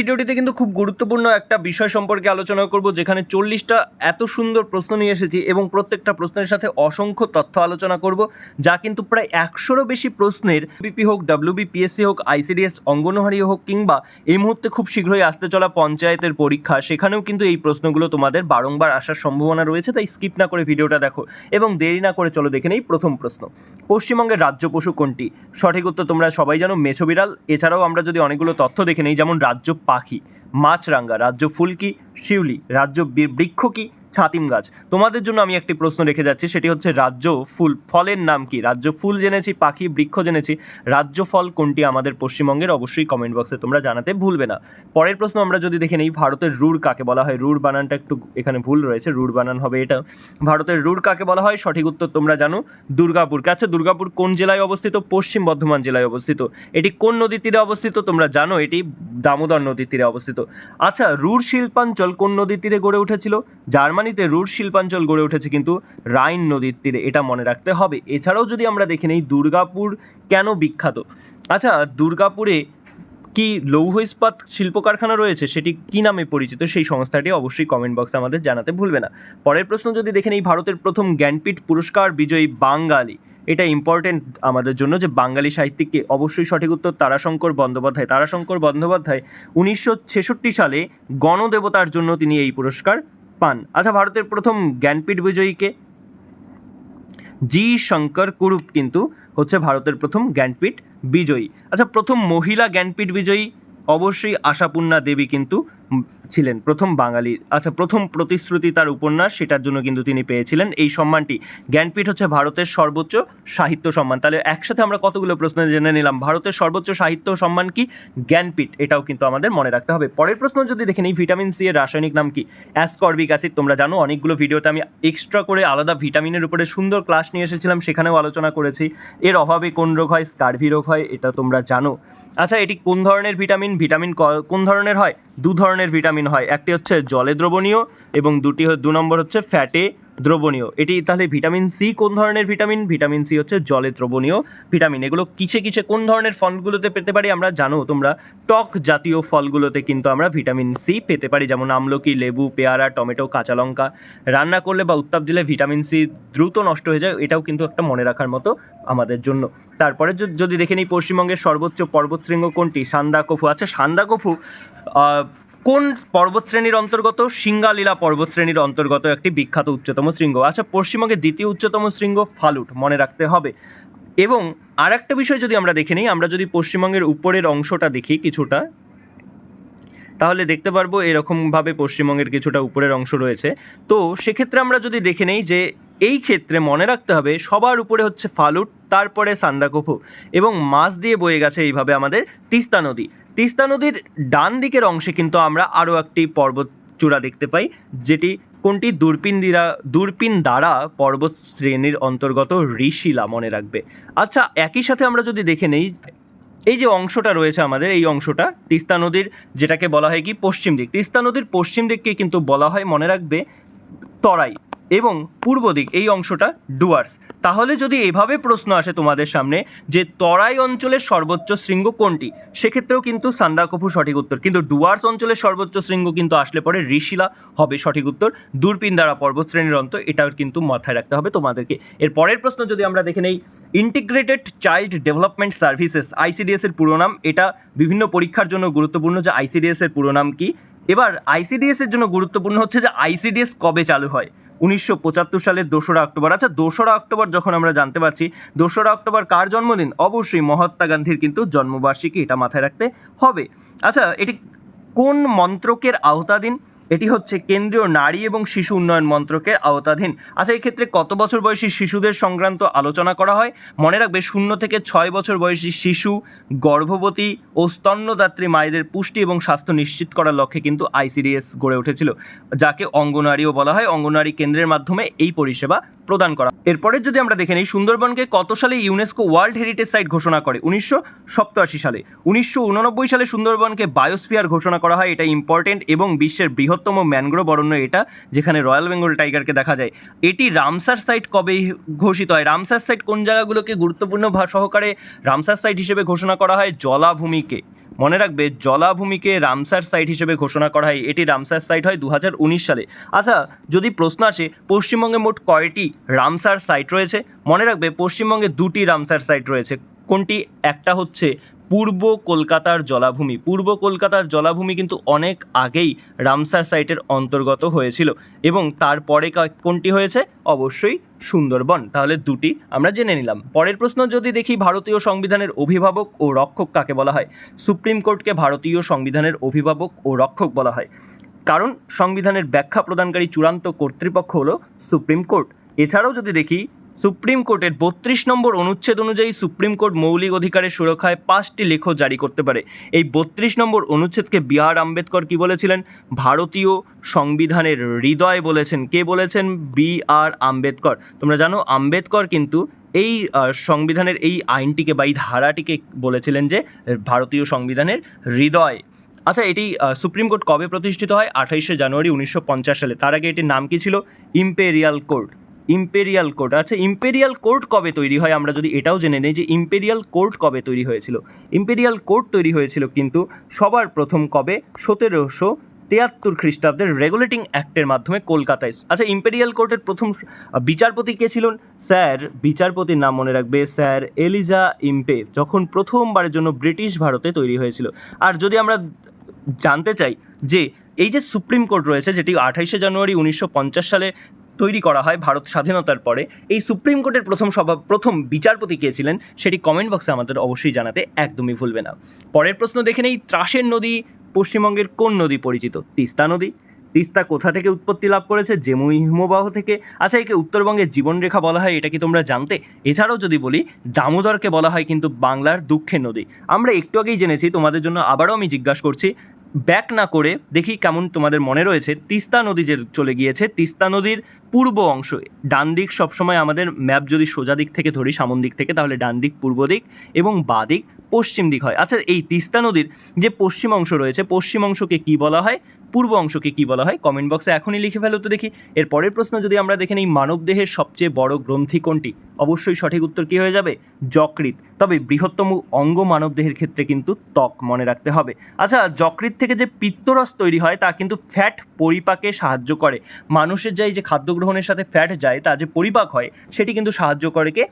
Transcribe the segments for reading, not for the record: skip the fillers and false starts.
ভিডিওটিতে কিন্তু খুব গুরুত্বপূর্ণ একটা বিষয় সম্পর্কে আলোচনা করব, যেখানে 40টা এত সুন্দর প্রশ্ন নিয়ে এসেছি এবং প্রত্যেকটা প্রশ্নের সাথে অসংখ্য তথ্য আলোচনা করব, যা কিন্তু প্রায় 100রও বেশি প্রশ্নের বিপি হোক, WBPSC হোক, ICDS অঙ্গনওয়াড়ি হোক, কিংবা এই মুহূর্তে খুব শীঘ্রই আসতে চলা পঞ্চায়েতের পরীক্ষা, সেখানেও কিন্তু এই প্রশ্নগুলো তোমাদের বারংবার আসার সম্ভাবনা রয়েছে। তাই স্কিপ না করে ভিডিওটা দেখো এবং দেরি না করে চলো দেখে নেই প্রথম প্রশ্ন। পশ্চিমবঙ্গের রাজ্য পশু কোনটি? সঠিক উত্তর তোমরা সবাই জানো, মেছো বিড়াল। এছাড়াও আমরা যদি অনেকগুলো তথ্য দেখে নেই, যেমন রাজ্য পাখি মাছরাঙা, রাজ্য ফুল কি শিউলি, রাজ্য বৃক্ষ কি ছাতিম গাছ। তোমাদের জন্য আমি একটি প্রশ্ন রেখে যাচ্ছি, সেটি হচ্ছে রাজ্য ফুল ফলের নাম কি? রাজ্য ফুল জেনেছি, পাখি বৃক্ষ জেনেছি, রাজ্য ফল কোনটি আমাদের পশ্চিমবঙ্গের? অবশ্যই কমেন্ট বক্সে তোমরা জানাতে ভুলবে না। পরের প্রশ্ন আমরা যদি দেখে নেই, ভারতের রুর কাকে বলা হয়? রুর বানানটা একটু এখানে ভুল রয়েছে, রুর বানান হবে এটা। ভারতের রুর কাকে বলা হয়? সঠিক উত্তর তোমরা জানো, দুর্গাপুরকে। আচ্ছা, দুর্গাপুর কোন জেলায় অবস্থিত? পশ্চিম বর্ধমান জেলায় অবস্থিত। এটি কোন নদীর তীরে অবস্থিত? তোমরা জানো এটি দামোদর নদীর তীরে অবস্থিত। আচ্ছা, রুর শিল্পাঞ্চল কোন নদীর তীরে গড়ে উঠেছিল? জার্মানিতে রুর শিল্পাঞ্চল গড়ে উঠেছে কিন্তু রাইন নদীর তীরে, এটা মনে রাখতে হবে। এছাড়াও যদি আমরা দেখে নেই, দুর্গাপুর কেন বিখ্যাত? আচ্ছা, দুর্গাপুরে কি লৌহ ইস্পাত শিল্প কারখানা রয়েছে? সেটি কি নামে পরিচিত? সেই সংস্থাটি অবশ্যই কমেন্ট বক্সে আমাদের জানাতে ভুলবে না। পরের প্রশ্ন যদি দেখে নেই, ভারতের প্রথম জ্ঞানপীঠ পুরস্কার বিজয়ী বাঙালি। এটা ইম্পর্টেন্ট আমাদের জন্য যে বাঙালি সাহিত্যিককে। অবশ্যই সঠিক উত্তর তারাশঙ্কর বন্দ্যোপাধ্যায়। তারাশঙ্কর বন্দ্যোপাধ্যায় 1966 সালে গণদেবতার জন্য তিনি এই পুরস্কার পান। আচ্ছা, ভারতের প্রথম জ্ঞানপীঠ বিজয়ীকে? জি শঙ্কর কুরুপ কিন্তু হচ্ছে ভারতের প্রথম জ্ঞানপীঠ বিজয়ী। আচ্ছা, প্রথম মহিলা জ্ঞানপীঠ বিজয়ী? অবশ্যই আশাপূর্ণা দেবী কিন্তু ছিলেন প্রথম বাঙালি। আচ্ছা, প্রথম প্রতিশ্রুতি তার উপন্যাস, সেটার জন্য কিন্তু তিনি পেয়েছিলেন এই সম্মানটি। জ্ঞানপীঠ হচ্ছে ভারতের সর্বোচ্চ সাহিত্য সম্মান। তাহলে একসাথে আমরা কতগুলো প্রশ্ন জেনে নিলাম। ভারতের সর্বোচ্চ সাহিত্য সম্মান কি? জ্ঞানপীঠ। এটাও কিন্তু আমাদের মনে রাখতে হবে। পরের প্রশ্ন যদি দেখে নিই, ভিটামিন সি এর রাসায়নিক নাম কি? Ascorbic acid. তোমরা জানো অনেকগুলো ভিডিওতে আমি এক্সট্রা করে আলাদা ভিটামিনের উপরে সুন্দর ক্লাস নিয়ে এসেছিলাম, সেখানেও আলোচনা করেছি। এর অভাবে কোন রোগ হয়? স্কারভি রোগ হয়, এটা তোমরা জানো। আচ্ছা, এটি কোন ধরনের ভিটামিন? ভিটামিন কোন ধরনের হয়? দু ধরনের ভিটামিন হয়, একটি হচ্ছে জলে দ্রবণীয় এবং দু নম্বর হচ্ছে ফ্যাটে দ্রবণীয়। এটি তাহলে ভিটামিন সি কোন ধরনের ভিটামিন? ভিটামিন সি হচ্ছে জলে দ্রবণীয় ভিটামিন। এগুলো কিসে কোন ধরনের ফলগুলোতে পেতে পারি? আমরা জানো তোমরা টক জাতীয় ফলগুলোতে কিন্তু আমরা ভিটামিন সি পেতে পারি, যেমন আমলকি, লেবু, পেয়ারা, টমেটো, কাঁচা লঙ্কা। রান্না করলে বা উত্তাপ দিলে ভিটামিন সি দ্রুত নষ্ট হয়ে যায়, এটাও কিন্তু একটা মনে রাখার মতো আমাদের জন্য। তারপরে যদি দেখে নিই, পশ্চিমবঙ্গের সর্বোচ্চ পর্বতশৃঙ্গ কোনটি? সান্দাকফু। আচ্ছা, সান্দাকফু কোন পর্বতশ্রেণীর অন্তর্গত? সিঙ্গালীলা পর্বতশ্রেণীর অন্তর্গত একটি বিখ্যাত উচ্চতম শৃঙ্গ। আচ্ছা, পশ্চিমবঙ্গের দ্বিতীয় উচ্চতম শৃঙ্গ ফালুট, মনে রাখতে হবে। এবং আর একটা বিষয় যদি আমরা দেখে নিই, আমরা যদি পশ্চিমবঙ্গের উপরের অংশটা দেখি কিছুটা, তাহলে দেখতে পারবো এরকমভাবে পশ্চিমবঙ্গের কিছুটা উপরের অংশ রয়েছে। তো সেক্ষেত্রে আমরা যদি দেখে নেই যে এই ক্ষেত্রে মনে রাখতে হবে সবার উপরে হচ্ছে ফালুট, তারপরে সান্দাকফু, এবং মাঝ দিয়ে বয়ে গেছে এইভাবে আমাদের তিস্তা নদী। তিস্তা নদীর ডান দিকের অংশে কিন্তু আমরা আরও একটি পর্বত চূড়া দেখতে পাই, যেটি কোনটি? দূরপিন দ্বারা পর্বত শ্রেণীর অন্তর্গত ঋষিলা, মনে রাখবে। আচ্ছা, একই সাথে আমরা যদি দেখে নেই, এই যে অংশটা রয়েছে আমাদের, এই অংশটা তিস্তা নদীর, যেটাকে বলা হয় কি পশ্চিম দিক। তিস্তা নদীর পশ্চিম দিককে কিন্তু বলা হয়, মনে রাখবে, তরাই, এবং পূর্ব দিক এই অংশটা ডুয়ার্স। তাহলে যদি এভাবে প্রশ্ন আসে তোমাদের সামনে যে তরাই অঞ্চলের সর্বোচ্চ শৃঙ্গ কোনটি, সেক্ষেত্রেও কিন্তু সান্দাকফু সঠিক উত্তর। কিন্তু ডুয়ার্স অঞ্চলের সর্বোচ্চ শৃঙ্গ কিন্তু আসলে পরে ঋষিলা হবে সঠিক উত্তর। দূরপিন দ্বারা পর্বতশ্রেণীর অন্ত, এটাও কিন্তু মাথায় রাখতে হবে তোমাদেরকে। এর পরের প্রশ্ন যদি আমরা দেখে নেই, integrated child development services, ICDS এর পুরো নাম। এটা বিভিন্ন পরীক্ষার জন্য গুরুত্বপূর্ণ যে ICDS এর পুরো নাম কি। এবার ICDS এর জন্য গুরুত্বপূর্ণ হচ্ছে যে ICDS কবে চালু হয়? 1975 সালের 2রা অক্টোবর। আচ্ছা, 2রা অক্টোবর যখন আমরা জানতে পারছি, 2রা অক্টোবর কার জন্মদিন? অবশ্যই মহাত্মা গান্ধীর কিন্তু জন্মবার্ষিকী, এটা মাথায় রাখতে হবে। আচ্ছা, এটি কোন মন্ত্রকের আওতাধীন? এটি হচ্ছে কেন্দ্রীয় নারী এবং শিশু উন্নয়ন মন্ত্রকের আওতাধীন। আচ্ছা, এই ক্ষেত্রে কত বছর বয়সী শিশুদের সংক্রান্ত আলোচনা করা হয়? মনে রাখবে 0 থেকে 6 বছর বয়সী শিশু, গর্ভবতী ও স্তন্যদাত্রী মায়েদের পুষ্টি এবং স্বাস্থ্য নিশ্চিত করার লক্ষ্যে কিন্তু ICDS গড়ে উঠেছিল, যাকে অঙ্গনওয়াড়িও বলা হয়। অঙ্গনওয়াড়ি কেন্দ্রের মাধ্যমে এই পরিষেবা প্রদান করা। এরপরে যদি আমরা দেখে নিই, সুন্দরবনকে কত সালে ইউনেস্কো ওয়ার্ল্ড হেরিটেজ সাইট ঘোষণা করে? 1987 সালে। 1989 সালে সুন্দরবনকে বায়োস্ফিয়ার ঘোষণা করা হয়, এটা ইম্পর্টেন্ট। এবং বিশ্বের বৃহত্তম ম্যানগ্রোভ অরণ্য এটা, যেখানে রয়্যাল বেঙ্গল টাইগারকে দেখা যায়। এটি রামসার সাইট কবে ঘোষিত হয়? রামসার সাইট কোন জায়গাগুলোকে গুরুত্বপূর্ণ সহকারে রামসার সাইট হিসেবে ঘোষণা করা হয়? জলাভূমিকে, মনে রাখবে জলাভূমিকে রামসার সাইট হিসেবে ঘোষণা করা হয়, এটি রামসার সাইট হয় 2019 সালে। আচ্ছা, যদি প্রশ্ন আসে পশ্চিমবঙ্গে মোট কয়টি রামসার সাইট রয়েছে, মনে রাখবে পশ্চিমবঙ্গে 2টি রামসার সাইট রয়েছে। কোনটি? একটা হচ্ছে পূর্ব কলকাতার জলাভূমি। পূর্ব কলকাতার জলাভূমি কিন্তু অনেক আগেই রামসার সাইটের অন্তর্গত হয়েছিল, এবং তারপরে কোনটি হয়েছে? অবশ্যই সুন্দরবন। তাহলে 2টি আমরা জেনে নিলাম। পরের প্রশ্ন যদি দেখি, ভারতীয় সংবিধানের অভিভাবক ও রক্ষক কাকে বলা হয়? সুপ্রিম কোর্টকে ভারতীয় সংবিধানের অভিভাবক ও রক্ষক বলা হয়, কারণ সংবিধানের ব্যাখ্যা প্রদানকারী চূড়ান্ত কর্তৃপক্ষ হলো সুপ্রিম কোর্ট। এছাড়াও যদি দেখি, সুপ্রিম কোর্টের 32 নম্বর অনুচ্ছেদ অনুযায়ী সুপ্রিম কোর্ট মৌলিক অধিকারের সুরক্ষায় 5টি লেখ জারি করতে পারে। এই 32 নম্বর অনুচ্ছেদকে বি.আর. আম্বেদকর কি বলেছিলেন? ভারতীয় সংবিধানের হৃদয় বলেছেন। কে বলেছেন? বি.আর. আম্বেদকর। তোমরা জানো আম্বেদকর কিন্তু এই সংবিধানের এই আইনটিকে বা এই ধারাটিকে বলেছিলেন যে ভারতীয় সংবিধানের হৃদয়। আচ্ছা, এটি সুপ্রিম কোর্ট কবে প্রতিষ্ঠিত হয়? 28শে জানুয়ারি 1950 সালে। তার আগে এটির নাম কি ছিল? Imperial court. Imperial court. আচ্ছা, ইম্পেরিয়াল কোর্ট কবে তৈরি হয় আমরা যদি এটাও জেনে নিই যে ইম্পেরিয়াল কোর্ট কবে তৈরি হয়েছিল। ইম্পেরিয়াল কোর্ট তৈরি হয়েছিল কিন্তু সবার প্রথম কবে? 1773 খ্রিস্টাব্দের রেগুলেটিং অ্যাক্টের মাধ্যমে কলকাতায়। আচ্ছা, ইম্পেরিয়াল কোর্টের প্রথম বিচারপতি কে ছিলেন? স্যার, বিচারপতির নাম মনে রাখবে স্যার এলিজা ইম্পে, যখন প্রথমবারের জন্য ব্রিটিশ ভারতে তৈরি হয়েছিল। আর যদি আমরা জানতে চাই যে এই যে সুপ্রিম কোর্ট রয়েছে, যেটি 28শে জানুয়ারি 1950 সালে তৈরি করা হয় ভারত স্বাধীনতার পরে, এই সুপ্রিম কোর্টের প্রথম বিচারপতি কে ছিলেন সেটি কমেন্ট বক্সে আমাদের অবশ্যই জানাতে একদমই ভুলবে না। পরের প্রশ্ন দেখে নেই, ত্রাসের নদী পশ্চিমবঙ্গের কোন নদী পরিচিত? তিস্তা নদী। তিস্তা কোথা থেকে উৎপত্তি লাভ করেছে? জেমুই হিমবাহ থেকে। আচ্ছা, একে উত্তরবঙ্গের জীবনরেখা বলা হয়, এটা কি তোমরা জানতে? এছাড়াও যদি বলি, দামোদরকে বলা হয় কিন্তু বাংলার দুঃখের নদী। আমরা একটু আগেই জেনেছি, তোমাদের জন্য আবারও আমি জিজ্ঞাসা করছি, ব্যাক না করে দেখি কেমন তোমাদের মনে রয়েছে। তিস্তা নদী যে চলে গিয়েছে, তিস্তা নদীর পূর্ব অংশ, ডান দিক সবসময় আমাদের ম্যাপ যদি সোজা দিক থেকে ধরি সামন দিক থেকে, তাহলে ডান দিক পূর্ব দিক এবং বাঁ দিক পশ্চিম দিক হয়। আচ্ছা, এই তিস্তা নদীর যে পশ্চিম অংশ রয়েছে, পশ্চিম অংশকে কি বলা হয়? পূর্ব অংশকে কি বলা হয়? কমেন্ট বক্সে এখনই লিখে ফেলো তো দেখি। এর পরের প্রশ্ন যদি আমরা দেখে নিই, মানবদেহের সবচেয়ে বড় গ্রন্থি কোনটি? অবশ্যই সঠিক উত্তর কি হয়ে যাবে? যকৃৎ। তবে বৃহত্তম অঙ্গ মানবদেহের ক্ষেত্রে কিন্তু ত্বক, মনে রাখতে হবে। আচ্ছা, যকৃৎ থেকে যে পিত্তরস তৈরি হয় তা কিন্তু ফ্যাট পরিপাকে সাহায্য করে। মানুষের যে খাদ্য গ্রহণের সাথে ফ্যাট যায়, তা যে পরিপাক হয় সেটি কিন্তু সাহায্য করে কে?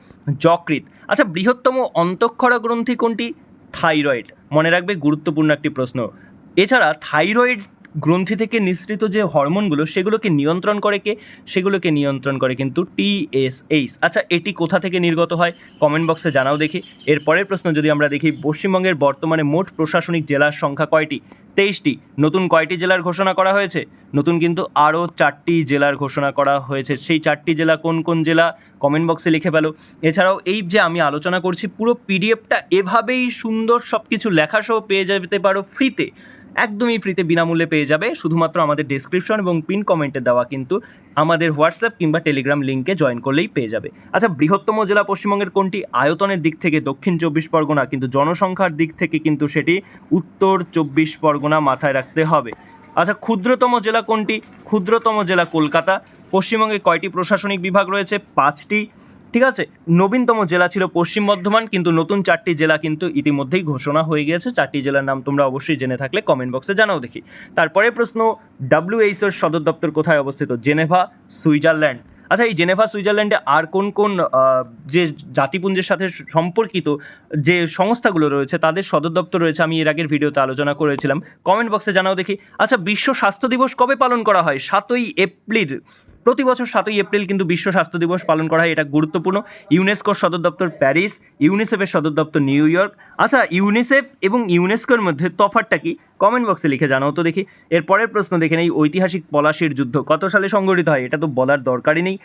যকৃৎ। আচ্ছা, বৃহত্তম অন্তঃক্ষরা গ্রন্থি কোনটি? থাইরয়েড। মনে রাখবে, গুরুত্বপূর্ণ একটি প্রশ্ন। এছাড়া থাইরয়েড গ্রন্থি থেকে নিঃসৃত যে হরমোনগুলো, সেগুলোকে নিয়ন্ত্রণ করে কে? সেগুলোকে নিয়ন্ত্রণ করে কিন্তু TSH। আচ্ছা, এটি কোথা থেকে নির্গত হয়? কমেন্ট বক্সে জানাও দেখি। এর পরের প্রশ্ন যদি আমরা দেখি, পশ্চিমবঙ্গের বর্তমানে মোট প্রশাসনিক জেলার সংখ্যা কয়টি? 23টি। নতুন কয়টি জেলার ঘোষণা করা হয়েছে? নতুন কিন্তু আরও 4টি জেলার ঘোষণা করা হয়েছে। সেই 4টি জেলা কোন কোন জেলা? কমেন্ট বক্সে লিখে ফেলো। এছাড়াও এই যে আমি আলোচনা করছি, পুরো পিডিএফটা এভাবেই সুন্দর সব কিছু লেখাসহ পেয়ে যেতে পারো ফ্রিতে, একদমই ফ্রিতে, বিনামূল্যে পেয়ে যাবে, শুধুমাত্র আমাদের ডেসক্রিপশন এবং পিন কমেন্টে দেওয়া কিন্তু আমাদের হোয়াটসঅ্যাপ কিংবা টেলিগ্রাম লিঙ্কে জয়েন করলেই পেয়ে যাবে। আচ্ছা, বৃহত্তম জেলা পশ্চিমবঙ্গের কোনটি? আয়তনের দিক থেকে দক্ষিণ 24 পরগনা, কিন্তু জনসংখ্যার দিক থেকে কিন্তু সেটি উত্তর 24 পরগনা, মাথায় রাখতে হবে। আচ্ছা, ক্ষুদ্রতম জেলা কোনটি? ক্ষুদ্রতম জেলা কলকাতা। পশ্চিমবঙ্গে কয়টি প্রশাসনিক বিভাগ রয়েছে? 5টি। ঠিক আছে, নবীনতম জেলা ছিল পশ্চিম বর্ধমান, কিন্তু নতুন 4টি জেলা কিন্তু ইতিমধ্যেই ঘোষণা হয়ে গিয়েছে। 4টি জেলার নাম তোমরা অবশ্যই জেনে থাকলে কমেন্ট বক্সে জানাও দেখি। তারপরে প্রশ্ন, WHO সদর দপ্তর কোথায় অবস্থিত? Geneva, Switzerland. আচ্ছা, এই জেনেভা সুইজারল্যান্ডে আর কোন কোন যে জাতিপুঞ্জের সাথে সম্পর্কিত যে সংস্থাগুলো রয়েছে তাদের সদর দপ্তর রয়েছে? আমি এর আগের ভিডিওতে আলোচনা করেছিলাম, কমেন্ট বক্সে জানাও দেখি। আচ্ছা, বিশ্ব স্বাস্থ্য দিবস কবে পালন করা হয়? 7ই এপ্রিল। প্রতি বছর 7ই এপ্রিল কিন্তু বিশ্ব স্বাস্থ্য দিবস পালন করা হয়, এটা গুরুত্বপূর্ণ। ইউনেস্কোর সদর দপ্তর প্যারিস, ইউনিসেফের সদর দপ্তর নিউ ইয়র্ক। আচ্ছা, ইউনিসেফ এবং ইউনেস্কোর মধ্যে তফাৎটা কি? কমেন্ট বক্সে লিখে জানাও তো দেখি। এর পরের প্রশ্ন দেখে নেই, ঐতিহাসিক পলাশির যুদ্ধ কত সালে সংঘটিত হয়? এটা তো বলার দরকারই নেই,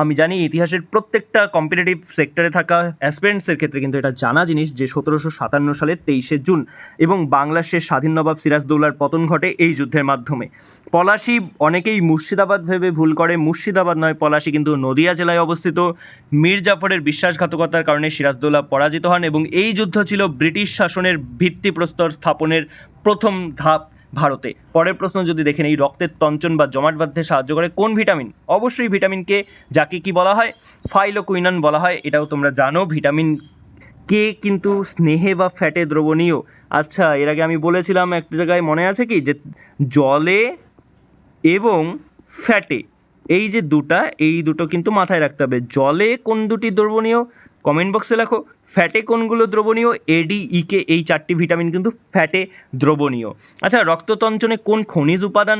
আমি জানি ইতিহাসের প্রত্যেকটা কম্পিটিটিভ সেক্টরে থাকা অ্যাসপিরেন্টসের ক্ষেত্রে কিন্তু এটা জানা জিনিস যে 1757 সালের 23শে জুন, এবং বাংলাদেশের স্বাধীন নবাব সিরাজদৌল্লার পতন ঘটে এই যুদ্ধের মাধ্যমে। পলাশি অনেকেই মুর্শিদাবাদ ভেবে ভুল করে, মুর্শিদাবাদ নয়, পলাশি কিন্তু নদিয়া জেলায় অবস্থিত। মীর জাফরের বিশ্বাসঘাতকতার কারণে সিরাজদৌল্লা পরাজিত হন, এবং এই যুদ্ধ ছিল ব্রিটিশ শাসনের ভিত্তিপ্রস্তর স্থাপনের প্রথম ধাপ ভারতে। পরের প্রশ্ন যদি দেখে নেই, রক্তের তঞ্চন বা জমাট বাঁধতে সাহায্য করে কোন ভিটামিন? অবশ্যই ভিটামিন কে, যাকে কি বলা হয়? ফাইলোকুইনান বলা হয়। এটাও তোমরা জানো, ভিটামিন কে কিন্তু স্নেহে বা ফ্যাটে দ্রবণীয়? আচ্ছা, এর আগে আমি বলেছিলাম একটা জায়গায়, মনে আছে কি, যে জলে এবং ফ্যাটে, এই যে এই দুটো কিন্তু মাথায় রাখতে হবে। জলে কোন দুটি দ্রবণীয় কমেন্ট বক্সে লেখো, ফ্যাটে কোনগুলো দ্রবণীয়, এডি ইকে এই 4টি ভিটামিন কিন্তু ফ্যাটে দ্রবণীয়। আচ্ছা, রক্ততঞ্চনে কোন খনিজ উপাদান,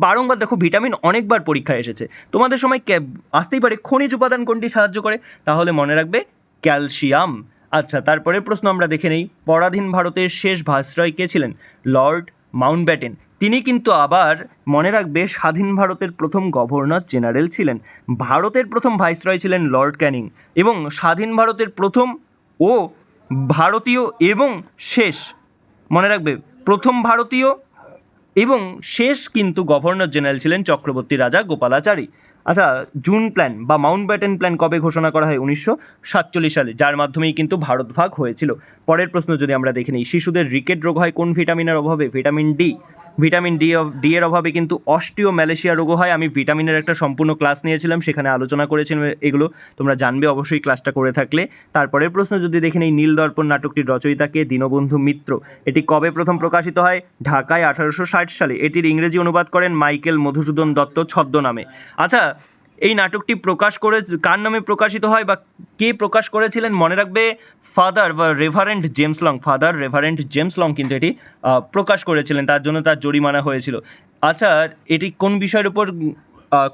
বারংবার দেখো ভিটামিন অনেকবার পরীক্ষায় এসেছে, তোমাদের সময় আসতেই পারে খনিজ উপাদান কোনটি সাহায্য করে, তাহলে মনে রাখবে ক্যালসিয়াম। আচ্ছা, তারপরে প্রশ্ন আমরা দেখে নেই, পরাধীন ভারতের শেষ ভাইসরয় কে ছিলেন? Lord Mountbatten. তিনি কিন্তু আবার মনে রাখবে স্বাধীন ভারতের প্রথম গভর্নর জেনারেল ছিলেন। ভারতের প্রথম ভাইসরয় ছিলেন লর্ড ক্যানিং, এবং স্বাধীন ভারতের প্রথম ও ভারতীয় এবং শেষ, মনে রাখবে প্রথম ভারতীয় এবং শেষ কিন্তু গভর্নর জেনারেল ছিলেন চক্রবর্তী রাজা গোপালাচারী। আচ্ছা, জুন প্ল্যান বা মাউন্টব্যাটেন প্ল্যান কবে ঘোষণা করা হয়? 1947 সালে, যার মাধ্যমেই কিন্তু ভারত ভাগ হয়েছিল। পরের প্রশ্ন যদি আমরা দেখে নিই, শিশুদের রিকেট রোগ হয় কোন ভিটামিনের অভাবে? Vitamin D. ভিটামিন ডি এর অভাবে কিন্তু অস্টিওম্যালেশিয়া রোগ হয়। আমি ভিটামিনের একটা সম্পূর্ণ ক্লাস নিয়েছিলাম, সেখানে আলোচনা করেছিলাম এগুলো, তোমরা জানবে অবশ্যই ক্লাসটা করে থাকলে। তারপরের প্রশ্ন যদি দেখে নিই, নীলদর্পণ নাটকটির রচয়িতাকে? দীনবন্ধু মিত্র। এটি কবে প্রথম প্রকাশিত হয়? ঢাকায় 1860 সালে। এটির ইংরেজি অনুবাদ করেন মাইকেল মধুসূদন দত্ত ছদ্মনামে। আচ্ছা, এই নাটকটি প্রকাশ করে কার নামে প্রকাশিত হয় বা কে প্রকাশ করেছিলেন? মনে রাখবে ফাদার বা reverend James long. Father reverend James long কিন্তু এটি প্রকাশ করেছিলেন, তার জন্য তার জরিমানা হয়েছিল। আচ্ছা, এটি কোন বিষয়ের উপর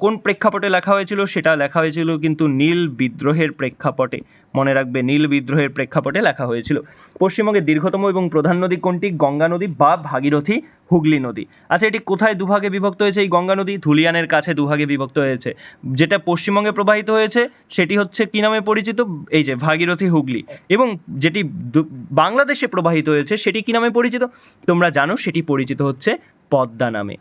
কোন প্রেক্ষাপটে লেখা হয়েছিল? সেটা লেখা হয়েছিল কিন্তু নীল বিদ্রোহের প্রেক্ষাপটে, মনে রাখবে নীল বিদ্রোহের প্রেক্ষাপটে লেখা হয়েছিল। পশ্চিমবঙ্গের দীর্ঘতম এবং প্রধান নদী কোনটি? গঙ্গা নদী বা ভাগীরথী হুগলি নদী। আচ্ছা, এটি কোথায় দুভাগে বিভক্ত হয়েছে? এই গঙ্গা নদী ধুলিয়ানের কাছে দুভাগে বিভক্ত হয়েছে। যেটা পশ্চিমবঙ্গে প্রবাহিত হয়েছে সেটি হচ্ছে কি নামে পরিচিত? এই যে ভাগীরথী হুগলি। এবং যেটি বাংলাদেশে প্রবাহিত হয়েছে সেটি কি নামে পরিচিত? তোমরা জানো, সেটি পরিচিত হচ্ছে পদ্মা নামে।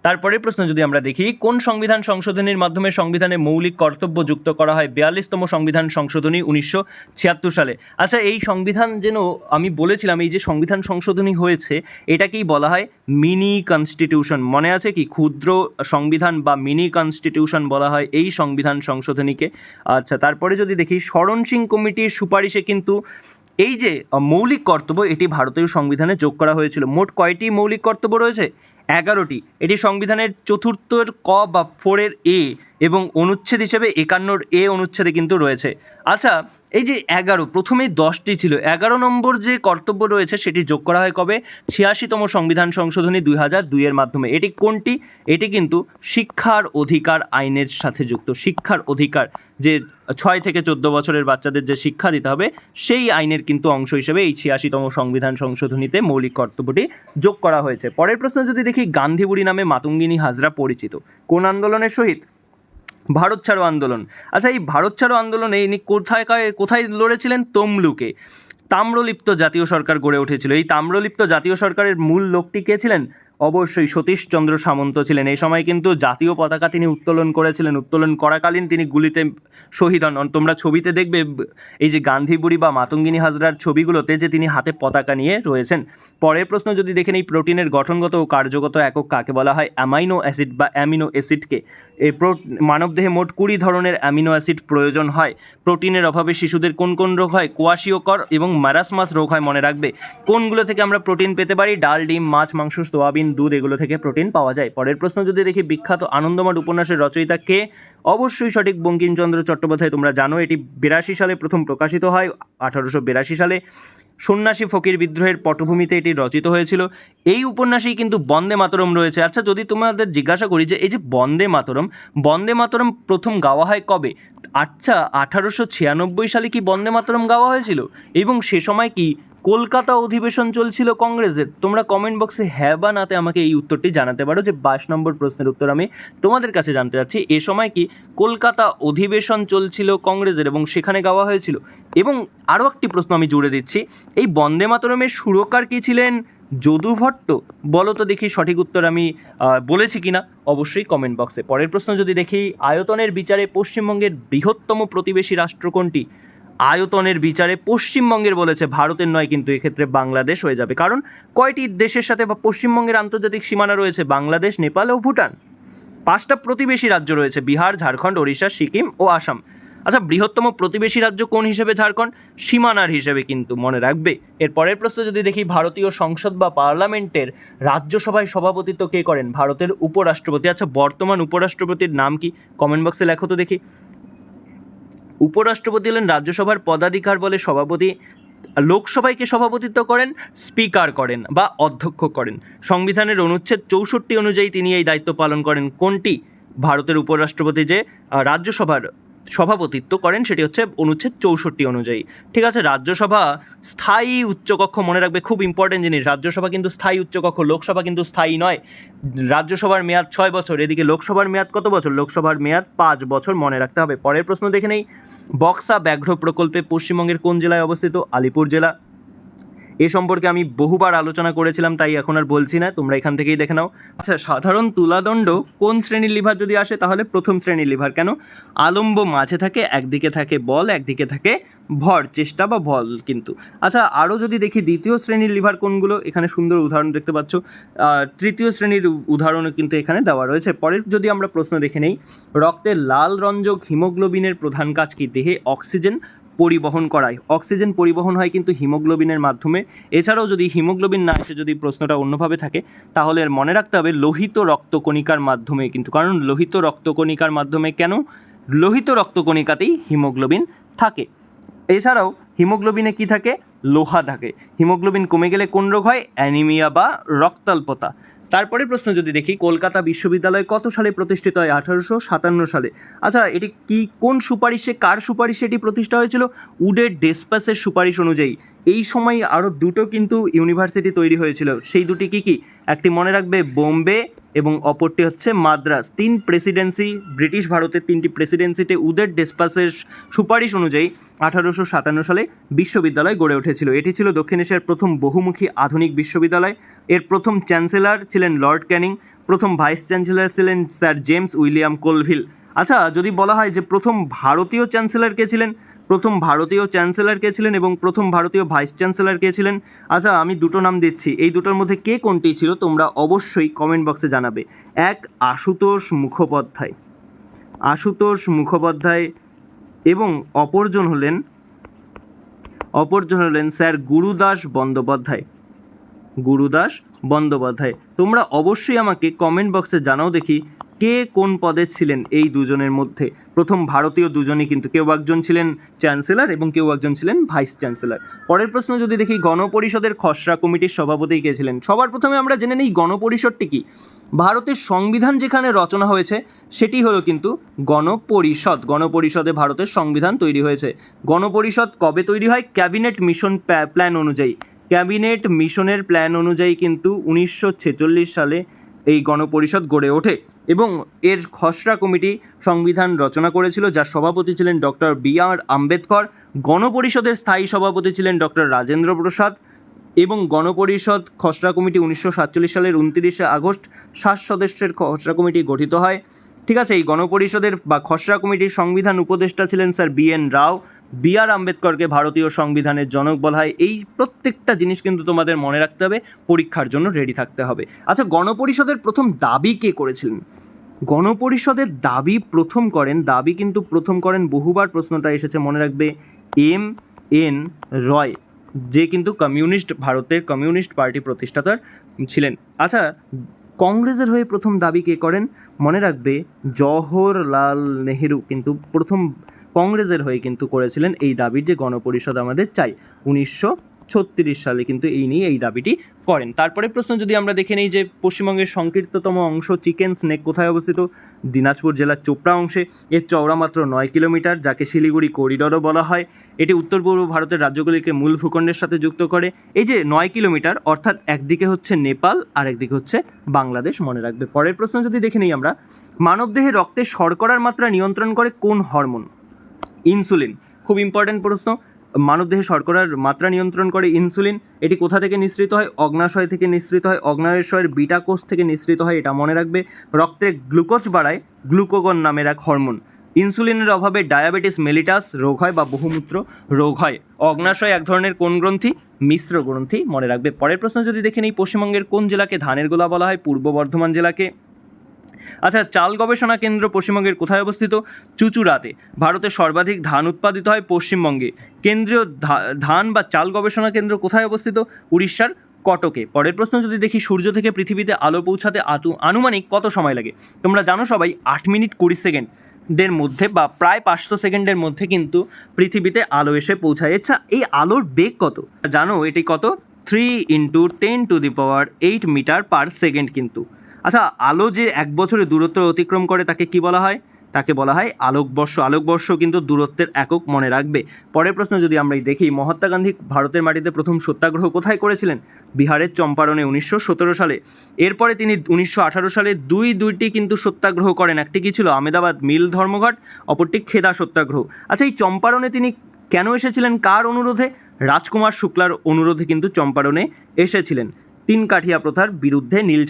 তারপরের প্রশ্ন যদি আমরা দেখি, কোন সংবিধান সংশোধনীর মাধ্যমে সংবিধানে মৌলিক কর্তব্য যুক্ত করা হয়? 42তম সংবিধান সংশোধনী 1976 সালে। আচ্ছা, এই সংবিধান যেন আমি বলেছিলাম, এই যে সংবিধান সংশোধনী হয়েছে এটাকেই বলা হয় মিনি কনস্টিটিউশন। মনে আছে কি? ক্ষুদ্র সংবিধান বা মিনি কনস্টিটিউশন বলা হয় এই সংবিধান সংশোধনীকে। আচ্ছা, তারপরে যদি দেখি, শরণ সিং কমিটির সুপারিশে কিন্তু এই যে মৌলিক কর্তব্য এটি ভারতীয় সংবিধানে যোগ করা হয়েছিল। মোট কয়টি মৌলিক কর্তব্য রয়েছে? 11টি। এটি সংবিধানের চতুর্থের ক বা 4 এ এবং অনুচ্ছেদ হিসেবে 51 এ অনুচ্ছেদে কিন্তু রয়েছে। আচ্ছা, এই যে 11, প্রথমেই 10টি ছিল, 11 নম্বর যে কর্তব্য রয়েছে সেটি যোগ করা হয় কবে? 86তম সংবিধান সংশোধনী 2002 এর মাধ্যমে। এটি কোনটি? এটি কিন্তু শিক্ষার অধিকার আইনের সাথে যুক্ত। শিক্ষার অধিকার, যে 6 থেকে 14 বছরের বাচ্চাদের যে শিক্ষা দিতে হবে, সেই আইনের কিন্তু অংশ হিসেবে এই 86তম সংবিধান সংশোধনীতে মৌলিক কর্তব্যটি যোগ করা হয়েছে। পরের প্রশ্ন যদি দেখি, গান্ধী বুড়ি নামে মাতঙ্গিনী হাজরা পরিচিত কোন আন্দোলনের সহিত? ভারত ছাড়ো আন্দোলন। আচ্ছা, এই ভারত ছাড়ো আন্দোলনে ইনি কোথায় লড়েছিলেন? তমলুকে। তাম্রলিপ্ত জাতীয় সরকার গড়ে উঠেছিল। এই তাম্রলিপ্ত জাতীয় সরকারের মূল লোকটি কে ছিলেন? অবশ্যই সতীশচন্দ্র সামন্ত ছিলেন। এই সময় কিন্তু জাতীয় পতাকা তিনি উত্তোলন করেছিলেন। উত্তোলন করাকালীন তিনি গুলিতে শহীদ হন। তোমরা ছবিতে দেখবে এই যে গান্ধী বুড়ি বা মাতঙ্গিনী হাজরার ছবিগুলোতে যে তিনি হাতে পতাকা নিয়ে রয়েছেন। পরের প্রশ্ন যদি দেখেন, এই প্রোটিনের গঠনগত ও কার্যগত একক কাকে বলা হয়? অ্যামাইনো অ্যাসিড বা অ্যামিনো অ্যাসিডকে। এই মানবদেহে মোট 20 ধরনের অ্যামিনো অ্যাসিড প্রয়োজন হয়। প্রোটিনের অভাবে শিশুদের কোন কোন রোগ হয়? কোয়াশিওকর এবং মারাসমাস রোগ হয়, মনে রাখবে। কোনগুলো থেকে আমরা প্রোটিন পেতে পারি? ডাল, ডিম, মাছ, মাংস, সোয়াবিন, দুধ, এগুলো থেকে প্রোটিন পাওয়া যায়। পরের প্রশ্ন যদি দেখি, বিখ্যাত আনন্দমঠ উপন্যাসের রচয়িতা কে? অবশ্যই সঠিক, বঙ্কিমচন্দ্র চট্টোপাধ্যায়। তোমরা জানো এটি 82 সালে প্রথম প্রকাশিত হয়, 1882 সালে। সন্ন্যাসী ফকির বিদ্রোহের পটভূমিতে এটি রচিত হয়েছিল। এই উপন্যাসেই কিন্তু বন্দে মাতরম রয়েছে। আচ্ছা, যদি তোমাদের জিজ্ঞাসা করি যে এই যে বন্দে মাতরম প্রথম গাওয়া হয় কবে? আচ্ছা, 1896 সালে কি বন্দে মাতরম গাওয়া হয়েছিল? এবং সে সময় কি কলকাতা অধিবেশন চলছিল কংগ্রেসের? তোমরা কমেন্ট বক্সে হ্যাঁ বা নাতে আমাকে এই উত্তরটি জানাতে পারো, যে 22 নম্বর প্রশ্নের উত্তর আমি তোমাদের কাছে জানতে চাচ্ছি। এ সময় কি কলকাতা অধিবেশন চলছিল কংগ্রেসের এবং সেখানে গাওয়া হয়েছিল? এবং আরও একটি প্রশ্ন আমি জুড়ে দিচ্ছি, এই বন্দে মাতরমের সুরকার কি ছিলেন? যদু ভট্ট। বলো তো দেখি সঠিক উত্তর আমি বলেছি কিনা, অবশ্যই কমেন্ট বক্সে। পরের প্রশ্ন যদি দেখি, আয়তনের বিচারে পশ্চিমবঙ্গের বৃহত্তম প্রতিবেশী রাষ্ট্র কোনটি? আয়তনের বিচারে পশ্চিমবঙ্গের বলেছে, ভারতের নয় কিন্তু, এক্ষেত্রে বাংলাদেশ হয়ে যাবে। কারণ কয়টি দেশের সাথে বা পশ্চিমবঙ্গের আন্তর্জাতিক সীমানা রয়েছে? বাংলাদেশ, নেপাল ও ভুটান। 5টা প্রতিবেশী রাজ্য রয়েছে, বিহার, ঝাড়খণ্ড, ওড়িশা, সিকিম ও আসাম। আচ্ছা, বৃহত্তম প্রতিবেশী রাজ্য কোন হিসেবে ঝাড়খণ্ড? সীমানার হিসেবে কিন্তু মনে রাখবে। এর পরের প্রশ্ন যদি দেখি, ভারতীয় সংসদ বা পার্লামেন্টের রাজ্যসভায় সভাপতিত্ব কে করেন? ভারতের উপরাষ্ট্রপতি। আচ্ছা, বর্তমান উপরাষ্ট্রপতির নাম কি? কমেন্ট বক্সে লেখো তো দেখি। উপরাষ্ট্রপতি হলেন রাজ্যসভার পদাধিকার বলে সভাপতি। লোকসভায় কে সভাপতিত্ব করেন? স্পিকার করেন বা অধ্যক্ষ করেন। সংবিধানের অনুচ্ছেদ 64 অনুযায়ী তিনি এই দায়িত্ব পালন করেন। কোনটি? ভারতের উপরাষ্ট্রপতি যে রাজ্যসভার সভাপতিত্ব করেন সেটি হচ্ছে অনুচ্ছেদ 64 অনুযায়ী। ঠিক আছে, রাজ্যসভা স্থায়ী উচ্চকক্ষ, মনে রাখবে, খুব ইম্পর্টেন্ট জিনিস। রাজ্যসভা কিন্তু স্থায়ী উচ্চকক্ষ, লোকসভা কিন্তু স্থায়ী নয়। রাজ্যসভার মেয়াদ 6 বছর, এদিকে লোকসভার মেয়াদ কত বছর? লোকসভার মেয়াদ 5 বছর, মনে রাখতে হবে। পরের প্রশ্ন দেখে নেই, বক্সা ব্যাঘ্র প্রকল্পে পশ্চিমবঙ্গের কোন জেলায় অবস্থিত? আলিপুর জেলা। এ সম্পর্কে আমি বহুবার আলোচনা করেছিলাম, তাই এখন আর বলছি না, তোমরা এখান থেকেই দেখে নাও। আচ্ছা, সাধারণ তুলাদণ্ড কোন শ্রেণীর লিভার যদি আসে, তাহলে প্রথম শ্রেণীর লিভার। কেন? আলম্ব মাঝে থাকে, একদিকে থাকে বল, একদিকে থাকে ভর, চেষ্টা বা বল কিন্তু। আচ্ছা, আরও যদি দেখি দ্বিতীয় শ্রেণীর লিভার কোনগুলো, এখানে সুন্দর উদাহরণ দেখতে পাচ্ছ। তৃতীয় শ্রেণীর উদাহরণও কিন্তু এখানে দেওয়া রয়েছে। পরের যদি আমরা প্রশ্ন দেখে নেই, রক্তের লাল রঞ্জক হিমোগ্লোবিনের প্রধান কাজ কি? দেহে অক্সিজেন পরিবহন করায়। অক্সিজেন পরিবহন হয় কিন্তু হিমোগ্লোবিনের মাধ্যমে। এছাড়াও যদি হিমোগ্লোবিন না এসে যদি প্রশ্নটা অন্যভাবে থাকে, তাহলে মনে রাখতে হবে লোহিত রক্তকণিকার মাধ্যমে কিন্তু। কারণ লোহিত রক্তকণিকার মাধ্যমে, কেন? লোহিত রক্তকণিকাতেই হিমোগ্লোবিন থাকে। এছাড়াও হিমোগ্লোবিনে কি থাকে? লোহা থাকে। হিমোগ্লোবিন কমে গেলে কোন রোগ হয়? অ্যানিমিয়া বা রক্তাল্পতা। তারপরে প্রশ্ন যদি দেখি, কলকাতা বিশ্ববিদ্যালয় কত সালে প্রতিষ্ঠিত হয়? 1857 সালে। আচ্ছা, এটি কি, কোন সুপারিশে, কার সুপারিশে এটি প্রতিষ্ঠা হয়েছিল? উডের ডেসপাসের সুপারিশ অনুযায়ী। এই সময় আরও দুটো কিন্তু ইউনিভার্সিটি তৈরি হয়েছিল, সেই দুটি কি কি? একটি মনে রাখবে বোম্বে এবং অপরটি হচ্ছে মাদ্রাস। 3 প্রেসিডেন্সি, ব্রিটিশ ভারতের 3টি প্রেসিডেন্সিতে উদের ডেসপাসের সুপারিশ অনুযায়ী 1857 সালে বিশ্ববিদ্যালয় গড়ে উঠেছিল। এটি ছিল দক্ষিণ এশিয়ার প্রথম বহুমুখী আধুনিক বিশ্ববিদ্যালয়। এর প্রথম চ্যান্সেলর ছিলেন লর্ড ক্যানিং, প্রথম ভাইস চ্যান্সেলর ছিলেন স্যার জেমস উইলিয়াম কোলভিল। আচ্ছা, যদি বলা হয় যে প্রথম ভারতীয় চ্যান্সেলর কে ছিলেন, প্রথম ভারতীয় চ্যান্সেলর কে ছিলেন এবং প্রথম ভারতীয় ভাইস চ্যান্সেলর কে ছিলেন? আচ্ছা, আমি দুটো নাম দিচ্ছি, এই দুটোর মধ্যে কে কোনটি ছিল তোমরা অবশ্যই কমেন্ট বক্সে জানাবে। এক, আশুতোষ মুখোপাধ্যায়, আশুতোষ মুখোপাধ্যায়, এবং অপরজন হলেন স্যার গুরুদাস বন্দ্যোপাধ্যায়, গুরুদাস বন্দ্যোপাধ্যায়। তোমরা অবশ্যই আমাকে কমেন্ট বক্সে জানাও দেখি কে কোন পদে ছিলেন এই দুজনের মধ্যে। প্রথম ভারতীয় দুজনই কিন্তু, কেউ একজন ছিলেন চ্যান্সেলর এবং কেউ একজন ছিলেন ভাইস চ্যান্সেলর। পরের প্রশ্ন যদি দেখি, গণপরিষদের খসড়া কমিটির সভাপতি কে ছিলেন? সবার প্রথমে আমরা জেনে নিই গণপরিষদটি কি। ভারতের সংবিধান যেখানে রচনা হয়েছে সেটি হলো কিন্তু গণপরিষদ। গণপরিষদে ভারতের সংবিধান তৈরি হয়েছে। গণপরিষদ কবে তৈরি হয়? ক্যাবিনেট মিশন প্ল্যান অনুযায়ী। ক্যাবিনেট মিশনের প্ল্যান অনুযায়ী কিন্তু 1946 সালে এই গণপরিষদ গড়ে ওঠে এবং এর খসড়া কমিটি সংবিধান রচনা করেছিল, যার সভাপতি ছিলেন ডক্টর বি.আর. আম্বেদকর। গণপরিষদের স্থায়ী সভাপতি ছিলেন ডক্টর রাজেন্দ্র প্রসাদ এবং গণপরিষদ খসড়া কমিটি 1947 সালের 29 আগস্ট 7 সদস্যের খসড়া কমিটি গঠিত হয়। ঠিক আছে, এই গণপরিষদের বা খসড়া কমিটির সংবিধান উপদেষ্টা ছিলেন স্যার বি.এন. রাও। বি.আর. আম্বেদকরকে ভারতীয় সংবিধানের জনক বলা হয়। এই প্রত্যেকটা জিনিস কিন্তু তোমাদের মনে রাখতে হবে, পরীক্ষার জন্য রেডি থাকতে হবে। আচ্ছা, গণপরিষদের প্রথম দাবি কে করেছিলেন? গণপরিষদের দাবি কিন্তু প্রথম করেন, বহুবার প্রশ্নটা এসেছে, মনে রাখবে, M.N. রয়, যে কিন্তু ভারতের কমিউনিস্ট পার্টি প্রতিষ্ঠাতা ছিলেন। আচ্ছা, কংগ্রেসের হয়ে প্রথম দাবি কে করেন? মনে রাখবে, জওহরলাল নেহেরু কিন্তু প্রথম কংগ্রেসের হয়ে কিন্তু করেছিলেন এই দাবির যে গণপরিষদ আমাদের চাই। 1936 সালে কিন্তু এই দাবিটি করেন। তারপরে প্রশ্ন যদি আমরা দেখে নিই যে পশ্চিমবঙ্গের সংকীর্ণতম অংশ চিকেন স্নেক কোথায় অবস্থিত? দিনাজপুর জেলার চোপড়া অংশে। এর চওড়া মাত্র 9 কিলোমিটার, যাকে শিলিগুড়ি করিডোরও বলা হয়। এটি উত্তর পূর্ব ভারতের রাজ্যগুলিকে মূল ভূখণ্ডের সাথে যুক্ত করে। এই যে 9 কিলোমিটার, অর্থাৎ একদিকে হচ্ছে নেপাল আর একদিকে হচ্ছে বাংলাদেশ, মনে রাখবে। পরের প্রশ্ন যদি দেখে নিই আমরা, মানবদেহে রক্তে শর্করার মাত্রা নিয়ন্ত্রণ করে কোন হরমোন? ইনসুলিন। খুব ইম্পর্টেন্ট প্রশ্ন। মানবদেহে শর্করার মাত্রা নিয়ন্ত্রণ করে ইনসুলিন। এটি কোথা থেকে নিঃসৃত হয়? অগ্নাশয় থেকে নিঃসৃত হয়। অগ্নাশয়ের বিটা কোষ থেকে নিঃসৃত হয়, এটা মনে রাখবে। রক্তে গ্লুকোজ বাড়ায় গ্লুকোগন নামের এক হরমোন। ইনসুলিনের অভাবে ডায়াবেটিস মেলিটাস রোগ হয় বা বহুমূত্র রোগ হয়। অগ্নাশয় এক ধরনের কোন গ্রন্থি? মিশ্র গ্রন্থি, মনে রাখবে। পরের প্রশ্ন যদি দেখে নিই, পশ্চিমবঙ্গের কোন জেলাকে ধানের গোলা বলা হয়? পূর্ব বর্ধমান জেলাকে। আচ্ছা, চাল গবেষণা কেন্দ্র পশ্চিমবঙ্গের কোথায় অবস্থিত? চুঁচুড়াতে। ভারতে সর্বাধিক ধান উৎপাদিত হয় পশ্চিমবঙ্গে। কেন্দ্রীয় ধান বা চাল গবেষণা কেন্দ্র কোথায় অবস্থিত? উড়িষ্যার কটকে। পরের প্রশ্ন যদি দেখি, সূর্য থেকে পৃথিবীতে আলো পৌঁছাতে আনুমানিক কত সময় লাগে? তোমরা জানো সবাই 8 মিনিট 20 সেকেন্ডের মধ্যে বা প্রায় 500 সেকেন্ডের মধ্যে কিন্তু পৃথিবীতে আলো এসে পৌঁছায়। আচ্ছা, এই আলোর বেগ কত জানো? এটি কত? 3 × 10⁸ মিটার পার সেকেন্ড কিন্তু। আচ্ছা, আলো যে 1 বছরে দূরত্ব অতিক্রম করে তাকে কি বলা হয়? তাকে বলা হয় আলোকবর্ষ। আলোকবর্ষ কিন্তু দূরত্বের একক, মনে রাখবে। পরের প্রশ্ন যদি আমরা দেখি, মহাত্মা গান্ধী ভারতের মাটিতে প্রথম সত্যাগ্রহ কোথায় করেছিলেন? বিহারের চম্পারণে 1917 সালে। এরপরে তিনি 1918 সালে দুইটি কিন্তু সত্যাগ্রহ করেন। একটি কি ছিল? আহমেদাবাদ মিল ধর্মঘট, অপরটি খেদা সত্যাগ্রহ। আচ্ছা, এই চম্পারণে তিনি কেন এসেছিলেন? কার অনুরোধে? রাজকুমার শুক্লার অনুরোধে কিন্তু চম্পারণে এসেছিলেন। 3 কাঠিয়া প্রথার বিরুদ্ধে, নীল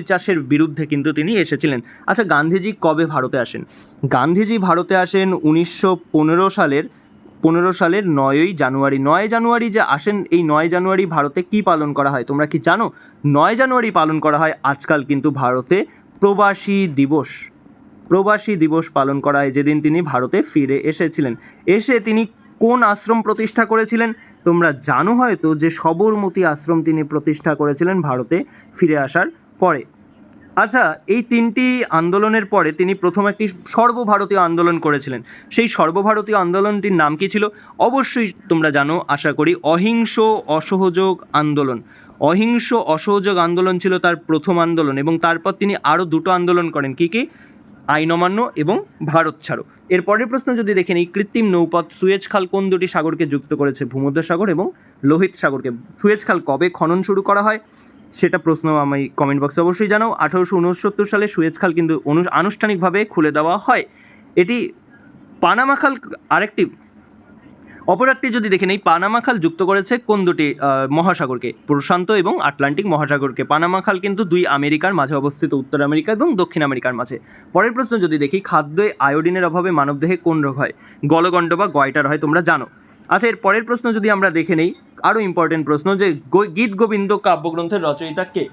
চাষের বিরুদ্ধে কিন্তু তিনি এসেছিলেন। আচ্ছা, গান্ধীজি কবে ভারতে আসেন? গান্ধীজি ভারতে আসেন 1915 সালের 9ই জানুয়ারি। 9 জানুয়ারি যে আসেন, এই 9 জানুয়ারি ভারতে কি পালন করা হয় তোমরা কি জানো? 9 জানুয়ারি পালন করা হয় আজকাল কিন্তু ভারতে প্রবাসী দিবস পালন করা হয়, যেদিন তিনি ভারতে ফিরে এসেছিলেন। এসে তিনি কোন আশ্রম প্রতিষ্ঠা করেছিলেন? তোমরা জানো হয়তো যে সবরমতী আশ্রম তিনি প্রতিষ্ঠা করেছিলেন ভারতে ফিরে আসার পরে। আচ্ছা, এই 3টি আন্দোলনের পরে তিনি প্রথম একটি সর্বভারতীয় আন্দোলন করেছিলেন। সেই সর্বভারতীয় আন্দোলনটির নাম কি ছিল? অবশ্যই তোমরা জানো, আশা করি, অহিংস অসহযোগ আন্দোলন। অহিংস অসহযোগ আন্দোলন ছিল তার প্রথম আন্দোলন, এবং তারপর তিনি আরও 2টো আন্দোলন করেন। কি কি? আইন অমান্য এবং ভারত ছাড়ো। এর পরের প্রশ্ন যদি দেখে নিই, কৃত্রিম নৌপথ সুয়েজ খাল কোন 2টি সাগরকে যুক্ত করেছে? ভূমধ্যসাগর এবং লোহিত সাগরকে। সুয়েজ খাল কবে খনন শুরু করা হয়? সেটা প্রশ্ন আমি কমেন্ট বক্সে অবশ্যই জানাও। 1869 সালে সুয়েজ খাল কিন্তু আনুষ্ঠানিকভাবে খুলে দেওয়া হয়। এটি পানামা খাল অপর একটি যদি দেখে নেই, পানামা খাল যুক্ত করেছে কোন 2টি মহাসাগরকে? প্রশান্ত এবং আটলান্টিক মহাসাগরকে। পানামা খাল কিন্তু 2 আমেরিকার মাঝে অবস্থিত, উত্তর আমেরিকা এবং দক্ষিণ আমেরিকার মাঝে। পরের প্রশ্ন যদি দেখি, খাদ্যে আয়োডিনের অভাবে মানবদেহে কোন রোগ হয়? গলগণ্ড বা গয়টার হয়, তোমরা জানো। আচ্ছা, এর পরের প্রশ্ন যদি আমরা দেখে নেই, আরও ইম্পর্টেন্ট প্রশ্ন, যে গীত গোবিন্দ কাব্যগ্রন্থের রচয়িতা কে?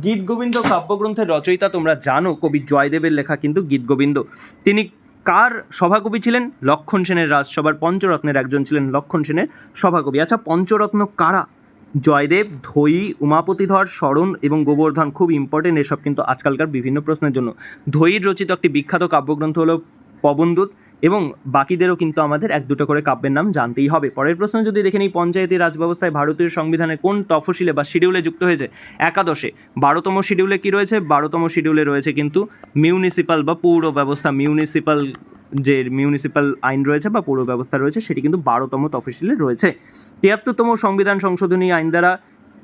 গীত গোবিন্দ কাব্যগ্রন্থের রচয়িতা তোমরা জানো, কবি জয়দেবের লেখা কিন্তু গীত গোবিন্দ। তিনি কার সভাকবি ছিলেন? লক্ষণ সেনের রাজসভার পঞ্চরত্নের একজন ছিলেন লক্ষণ সেনের সভাকবি। আচ্ছা, পঞ্চরত্ন কারা? জয়দেব, ধৈ, উমাপতিধর, শরণ এবং গোবর্ধন। খুব ইম্পর্টেন্ট এসব কিন্তু আজকালকার বিভিন্ন প্রশ্নের জন্য। ধৈর রচিত একটি বিখ্যাত কাব্যগ্রন্থ হলো পবনদূত, এবং বাকিদেরও কিন্তু আমাদের 1-2টো করে কাব্যের নাম জানতেই হবে। পরের প্রশ্ন যদি দেখে নিই, পঞ্চায়েতি রাজ ব্যবস্থায় ভারতীয় সংবিধানের কোন তফসিলে বা শিডিউলে যুক্ত হয়েছে? 11 12তম শিডিউলে কি রয়েছে? 12তম শিডিউলে রয়েছে কিন্তু মিউনিসিপ্যাল বা পৌর ব্যবস্থা। মিউনিসিপ্যাল আইন রয়েছে বা পৌর ব্যবস্থা রয়েছে, সেটি কিন্তু 12তম তফসিলে রয়েছে। 73তম সংবিধান সংশোধনী আইন দ্বারা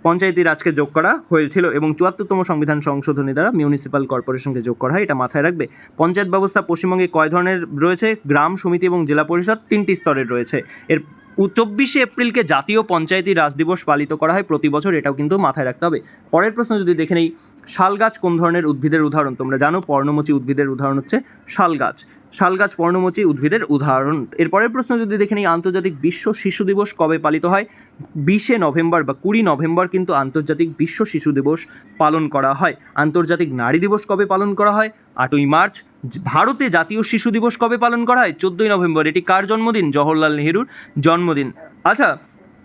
পঞ্চায়েতি রাজকে যোগ করা হয়েছিল, এবং 74তম সংবিধান সংশোধনী দ্বারা মিউনিসিপ্যাল কর্পোরেশনকে যোগ করা হয়, এটা মাথায় রাখবে। পঞ্চায়েত ব্যবস্থা পশ্চিমবঙ্গে কয় ধরনের রয়েছে? গ্রাম, সমিতি এবং জেলা পরিষদ 3টি স্তরের রয়েছে। এর 24শে এপ্রিলকে জাতীয় পঞ্চায়েতি রাজ দিবস পালিত করা হয় প্রতি বছর, এটাও কিন্তু মাথায় রাখতে হবে। পরের প্রশ্ন যদি দেখে নেই, শালগাছ কোন ধরনের উদ্ভিদের উদাহরণ? তোমরা জানো, পর্ণমোচী উদ্ভিদের উদাহরণ হচ্ছে শালগাছ। শালগাছ পর্ণমোচী উদ্ভিদের উদাহরণ। এরপরের প্রশ্ন যদি দেখে নিই, আন্তর্জাতিক বিশ্ব শিশু দিবস কবে পালিত হয়? 20শে নভেম্বর বা 20 নভেম্বর কিন্তু আন্তর্জাতিক বিশ্ব শিশু দিবস পালন করা হয়। আন্তর্জাতিক নারী দিবস কবে পালন করা হয়? 8ই মার্চ। ভারতে জাতীয় শিশু দিবস কবে পালন করা হয়? 14ই নভেম্বর। এটি কার জন্মদিন? জওহরলাল নেহরুর জন্মদিন। আচ্ছা,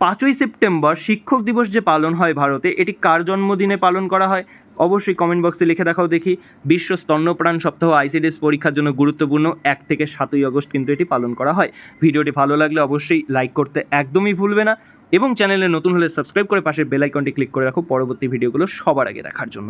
5ই সেপ্টেম্বর শিক্ষক দিবস যে পালন হয় ভারতে, এটি কার জন্মদিনে পালন করা হয়? অবশ্যই কমেন্ট বক্সে লিখে দেখাও দেখি। বিশ্ব স্তন্যপান সপ্তাহ আইসিডিএস পরীক্ষার জন্য গুরুত্বপূর্ণ। 1 থেকে 7ই আগস্ট কিন্তু এটি পালন করা হয়। ভিডিওটি ভালো লাগলে অবশ্যই লাইক করতে একদমই ভুলবে না, এবং চ্যানেলে নতুন হলে সাবস্ক্রাইব করে পাশের বেল আইকনটি ক্লিক করে রাখো পরবর্তী ভিডিওগুলো সবার আগে দেখার জন্য।